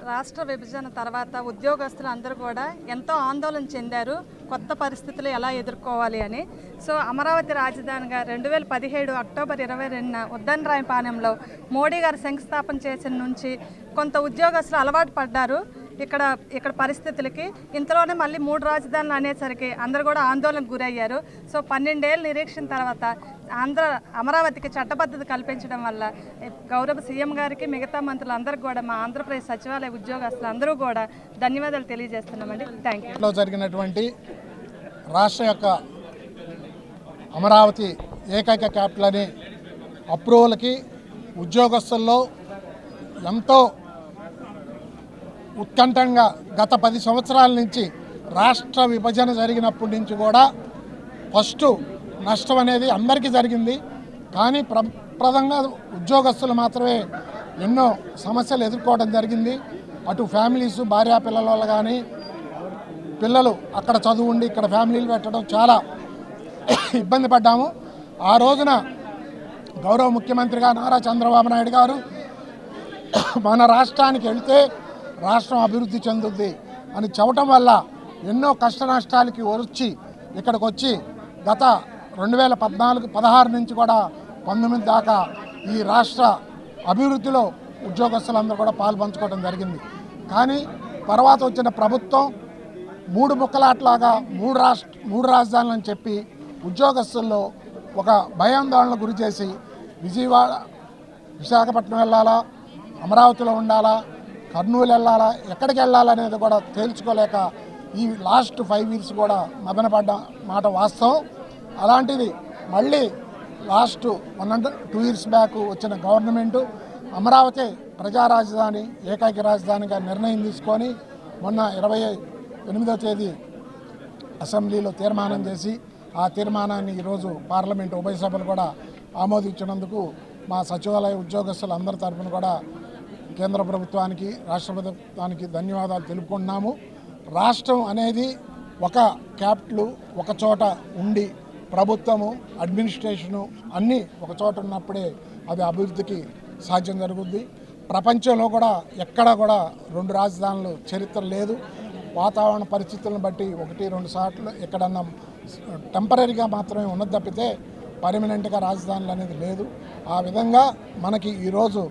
రాష్ట్ర విభజన తర్వాత ఉద్యోగస్తులు అందరూ కూడా ఎంతో ఆందోళన చెందారు, కొత్త పరిస్థితులు ఎలా ఎదుర్కోవాలి అని. సో అమరావతి రాజధానిగా 2017 అక్టోబర్ 22న ఉద్దండరాయపాలెంలో మోడీ గారు శంకుస్థాపన చేసిన నుంచి కొంత ఉద్యోగస్తులు అలవాటు పడ్డారు ఇక్కడ పరిస్థితులకి. ఇంతలోనే మళ్ళీ 3 రాజధానులు అనేసరికి అందరూ కూడా ఆందోళనకు గురయ్యారు. సో 12 ఏళ్ళ నిరీక్షణ తర్వాత అమరావతికి చట్టబద్ధత కల్పించడం వల్ల గౌరవ సీఎం గారికి, మిగతా మంత్రులందరికీ కూడా, మా ఆంధ్రప్రదేశ్ సచివాలయ ఉద్యోగస్తులు అందరూ కూడా ధన్యవాదాలు తెలియజేస్తున్నామండి. Thank you. జరిగినటువంటి రాష్ట్ర యొక్క అమరావతి ఏకైక క్యాపిటల్ అని అప్రూవల్కి ఉద్యోగస్తుల్లో ఎంతో ఉత్కంఠంగా గత 10 సంవత్సరాల నుంచి రాష్ట్ర విభజన జరిగినప్పటి నుంచి కూడా ఫస్ట్ నష్టం అనేది అందరికీ జరిగింది. కానీ ప్రధానంగా ఉద్యోగస్తులు మాత్రమే ఎన్నో సమస్యలు ఎదుర్కోవడం జరిగింది. అటు ఫ్యామిలీస్, భార్యా పిల్లల వల్ల కానీ, పిల్లలు అక్కడ చదువు ఉండి ఇక్కడ ఫ్యామిలీలు పెట్టడం చాలా ఇబ్బంది పడ్డాము. ఆ రోజున గౌరవ ముఖ్యమంత్రిగా నారా చంద్రబాబు నాయుడు గారు మన రాష్ట్రానికి వెళ్తే రాష్ట్రం అభివృద్ధి చెందుద్ది అని చెప్పటం వల్ల ఎన్నో కష్ట నష్టాలకి వచ్చి ఇక్కడికి వచ్చి గత 2014-16 నుంచి కూడా 19 దాకా ఈ రాష్ట్ర అభివృద్ధిలో ఉద్యోగస్తులందరూ కూడా పాల్పంచుకోవడం జరిగింది. కానీ తర్వాత వచ్చిన ప్రభుత్వం 3 ముక్కలాట్లాగా 3 రాజధానులని చెప్పి ఉద్యోగస్తుల్లో ఒక భయాందోళన గురి చేసి విజయవాడ, విశాఖపట్నం వెళ్ళాలా, అమరావతిలో ఉండాలా, కర్నూలు వెళ్ళాలా, ఎక్కడికి వెళ్ళాలనేది కూడా తేల్చుకోలేక ఈ లాస్ట్ 5 ఇయర్స్ కూడా మదనపడ్డ మాట వాస్తవం. అలాంటిది మళ్ళీ లాస్ట్ 2 ఇయర్స్ బ్యాక్ వచ్చిన గవర్నమెంటు అమరావతి ప్రజా రాజధాని, ఏకైక రాజధానిగా నిర్ణయం తీసుకొని మొన్న 28వ తేదీ అసెంబ్లీలో తీర్మానం చేసి ఆ తీర్మానాన్ని ఈరోజు పార్లమెంటు ఉభయ సభలు కూడా ఆమోదించినందుకు మా సచివాలయ ఉద్యోగస్తులందరి తరఫున కూడా కేంద్ర ప్రభుత్వానికి, రాష్ట్ర ప్రభుత్వానికి ధన్యవాదాలు తెలుపుకుంటున్నాము. రాష్ట్రం అనేది ఒక క్యాపిటల్, ఒక చోట ఉండి ప్రభుత్వము, అడ్మినిస్ట్రేషను అన్నీ ఒక చోట ఉన్నప్పుడే అది అభివృద్ధికి సాధ్యం జరుగుద్ది. ప్రపంచంలో కూడా ఎక్కడ కూడా 2 రాజధానులు చరిత్ర లేదు. వాతావరణ పరిస్థితులను బట్టి 1-2 సార్లు ఎక్కడన్నా టెంపరీగా మాత్రమే ఉన్నది తప్పితే పర్మనెంట్గా రాజధానులు అనేది లేదు. ఆ విధంగా మనకి ఈరోజు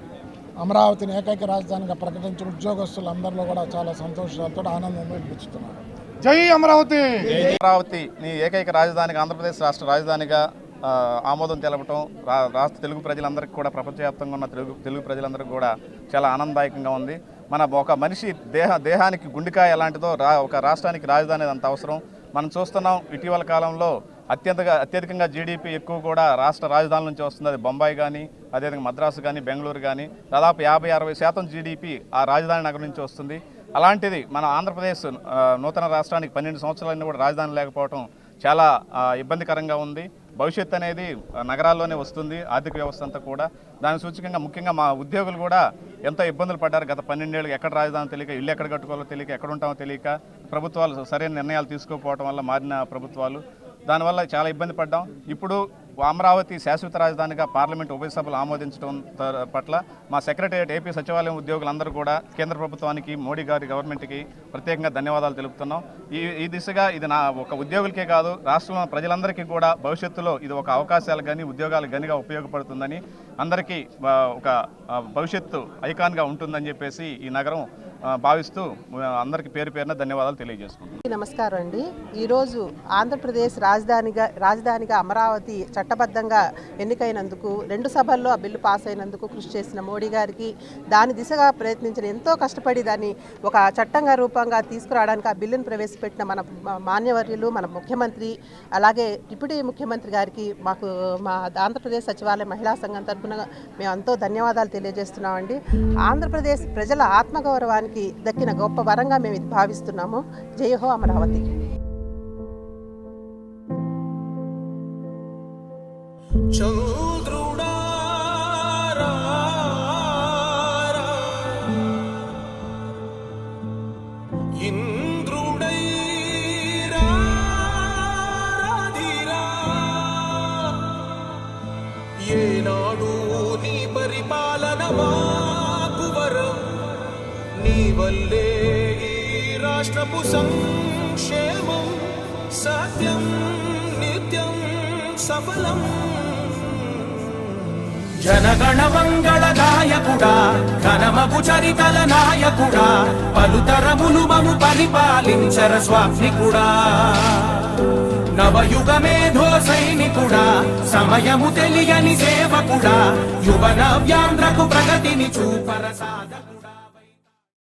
అమరావతిని ఏకైక రాజధానిగా ప్రకటించిన ఉద్యోగస్తులందరిలో కూడా చాలా సంతోషాలతో ఆనందంగా అనిపిస్తున్నారు. జై అమరావతి. అమరావతిని ఏకైక రాజధానిగా, ఆంధ్రప్రదేశ్ రాష్ట్ర రాజధానిగా ఆమోదం తెలపటం రాష్ట్ర తెలుగు ప్రజలందరికీ కూడా, ప్రపంచవ్యాప్తంగా ఉన్న తెలుగు ప్రజలందరికీ కూడా చాలా ఆనందదాయకంగా ఉంది. మన ఒక మనిషి దేహానికి గుండెకాయ ఎలాంటిదో ఒక రాష్ట్రానికి రాజధాని అంత అవసరం. మనం చూస్తున్నాం ఇటీవల కాలంలో అత్యధికంగా జీడిపి ఎక్కువ కూడా రాష్ట్ర రాజధాని నుంచి వస్తుంది. అది బొంబాయి కానీ, అదేవిధంగా మద్రాసు కానీ, బెంగళూరు కానీ, దాదాపు 50-60% జీడిపి ఆ రాజధాని నగరం నుంచి వస్తుంది. అలాంటిది మన ఆంధ్రప్రదేశ్ నూతన రాష్ట్రానికి 12 సంవత్సరాలన్నీ కూడా రాజధాని లేకపోవడం చాలా ఇబ్బందికరంగా ఉంది. భవిష్యత్తు అనేది నగరాల్లోనే వస్తుంది, ఆర్థిక వ్యవస్థ అంతా కూడా. దాని సూచకంగా ముఖ్యంగా మా ఉద్యోగులు కూడా ఎంతో ఇబ్బందులు పడ్డారు. గత 12 ఏళ్ళకి ఎక్కడ రాజధాని తెలియక, ఇల్లు ఎక్కడ కట్టుకోవాలో తెలియక, ఎక్కడ ఉంటామో తెలియక, ప్రభుత్వాలు సరైన నిర్ణయాలు తీసుకోకపోవడం వల్ల మారిన ప్రభుత్వాలు, దానివల్ల చాలా ఇబ్బంది పడ్డాం. ఇప్పుడు అమరావతి శాశ్వత రాజధానిగా పార్లమెంట్ ఉభయ సభలు ఆమోదించడం పట్ల మా సెక్రటేరియట్, ఏపీ సచివాలయం ఉద్యోగులందరూ కూడా కేంద్ర ప్రభుత్వానికి, మోడీ గారి గవర్నమెంట్కి ప్రత్యేకంగా ధన్యవాదాలు తెలుపుతున్నాం. ఈ దిశగా ఇది నా ఒక ఉద్యోగులకే కాదు, రాష్ట్రంలో ప్రజలందరికీ కూడా భవిష్యత్తులో ఇది ఒక అవకాశాలు కానీ, ఉద్యోగాలు గనిగా ఉపయోగపడుతుందని, అందరికీ ఒక భవిష్యత్తు ఐకాన్గా ఉంటుందని చెప్పేసి ఈ నగరం భావిస్తూ అందరికీ పేరు పేరున ధన్యవాదాలు తెలియజేసుకుంటున్నాను. నమస్కారం అండి. ఈరోజు ఆంధ్రప్రదేశ్ రాజధానిగా అమరావతి చట్టబద్ధంగా ఎన్నికైనందుకు, 2 సభల్లో ఆ బిల్లు పాస్ అయినందుకు కృషి చేసిన మోడీ గారికి, దాని దిశగా ప్రయత్నించిన, ఎంతో కష్టపడి దాన్ని ఒక చట్టంగా రూపంగా తీసుకురావడానికి ఆ బిల్లును ప్రవేశపెట్టిన మన మాన్యవర్యులు, మన ముఖ్యమంత్రి, అలాగే డిప్యూటీ ముఖ్యమంత్రి గారికి మా ఆంధ్రప్రదేశ్ సచివాలయ మహిళా సంఘం తరఫున మేము ఎంతో ధన్యవాదాలు తెలియజేస్తున్నామండి. ఆంధ్రప్రదేశ్ ప్రజల ఆత్మగౌరవానికి దక్కిన గొప్ప వరంగా మేము ఇది భావిస్తున్నాము. జై హో అమరావతి. ఏనాడు నీ పరిపాలన మాకు వరం, నీ వల్లే ఈ రాష్ట్రపు సంక్షేమం సత్యం నిత్యం సఫలం. జనగణ మంగళ గాయకుడా ఘనమగు చరితల నాయకుడా పలుతరములు మము పరిపాలించర స్వామికుడా. నవయుగ మేధో సైనికుడా సమయము తెలియని సేవకుడా యువన వ్యాంధ్రకు ప్రగతిని చూపర సాధకుడా.